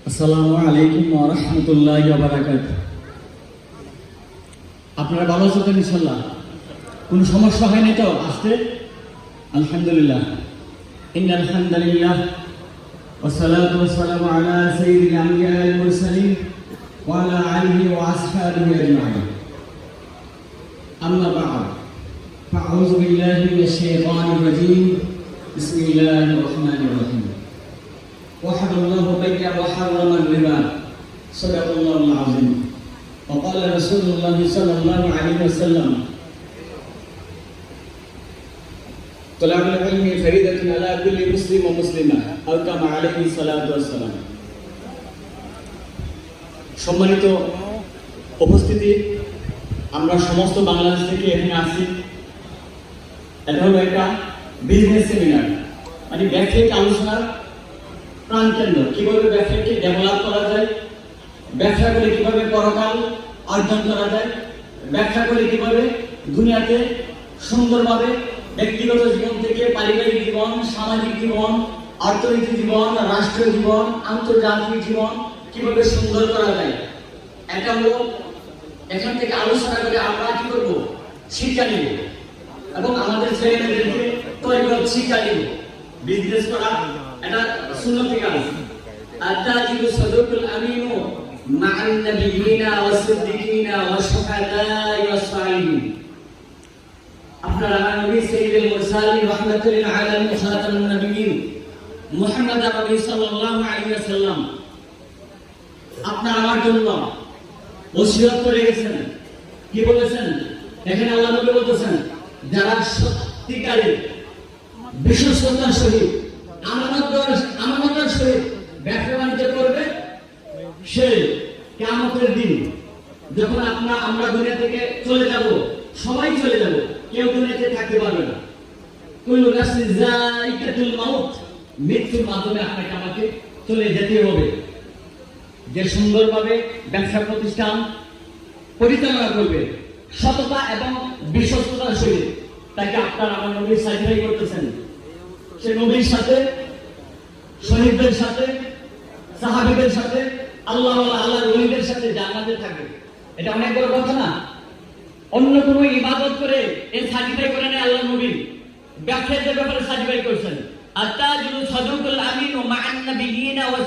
আসসালামু আলাইকুম ওয়া রাহমাতুল্লাহি ওয়া বারাকাতুহু। আপনারা ভালো আছেন ইনশাআল্লাহ? কোনো সমস্যা হয়নি তো আসতে? আলহামদুলিল্লাহ। ইন্নাল হামদালিল্লাহ ওয়া সালাতু ওয়া সালামু আলা সাইয়্যিদিল আমবিয়া ওয়াল মুরসালিন ওয়া আলা আলিহি ওয়া আসহাবিহি আজমাইন। আম্মা বা'দ। ফাআউযু বিল্লাহি মিনাশ শাইতানির রাজীম। বিসমিল্লাহির রাহমানির রাহিম। وحد الله بيع وحرم الربا صدق الله العظيم وقال رسول الله صلى الله عليه وسلم طلب العلم فريضة على كل مسلم ومسلمة أو كما عليه الصلاة والسلام। সম্মানিত উপস্থিতি, আমরা সমস্ত বাংলাদেশ থেকে এখানে আসি। এটা হলো একটা বিজনেস সেমিনার, মানে ব্যবসায়িক আলোচনার প্রাণকেন্দ্র। কিভাবে ব্যবসাকে ডেভেলপ করা যায়, ব্যবসা করে কিভাবে পরকাল অর্জন করা যায়, ব্যবসা করে কিভাবে দুনিয়াতে সুন্দরভাবে ব্যক্তিগত জীবন থেকে পারিবারিক জীবন, সামাজিক জীবন, অর্থনৈতিক জীবন, রাষ্ট্রীয় জীবন, আন্তর্জাতিক জীবন কিভাবে সুন্দর করা যায়, এটা হলো এখান থেকে আলোচনা করে আমরা কি করব, শিক্ষা নিব এবং আমাদের ছেলেমেয়েদেরকে তৈরি করে শিক্ষা নিব। বিজনেস করা এটা সুন্নতি কাজ। আতাজিদু সাদুকুল আমিনু মা'আন নাবিয়িনা ওয়াস সিদ্দিকিনা ওয়াস শুহাদা'i ওয়াস সালিহিন। আপনারা নবী সাইয়্যিদুল মুরসালিন রাহমাতুল লিল আলামিন খাতামুন নবিয়্যিন মুহাম্মদ নবী সাল্লাল্লাহু আলাইহি ওয়াসাল্লাম আপনারা আমার জন্য ওসিয়ত করে গেছেন। কি বলেছেন? এখানে আল্লাহ নবী বলতেছেন, যারা সত্যিকারে বিশ্বস্ততার সহিত আমানতের সহিত ব্যবসা বাণিজ্য করবে, সে কিয়ামতের দিন যখন আমরা দুনিয়া থেকে চলে যাব, সবাই চলে যাব, কেউ দুনিয়াতে থাকতে পারবে না। কুল্লু নাফসিন যায়িকাতুল মাউত, মৃত্যুর মাধ্যমে আপনাকে আমাকে চলে যেতে হবে। যে সুন্দরভাবে ব্যবসা প্রতিষ্ঠান পরিচালনা করবে সততা এবং বিশ্বস্ততার সহিত, তাকে আপনার আমার নবী সার্টিফাই করতেছেন। সে নবীর সাথে, শহীদদের সাথে, সাহাবীদের সাথে, আল্লাহর ওলিদের সাথে জান্নাতে থাকবে। এটা অনেক বড় কথা না? অন্য কোনো ইবাদত করে এই সার্টিফাই করে নেয় আল্লাহ নবী, ব্যবসায়ীদের ব্যাপারে সার্টিফাই করছেন। আত্তাজিলু সাদুকুল আমিন ওয়া মা'আন নাবিয়িনা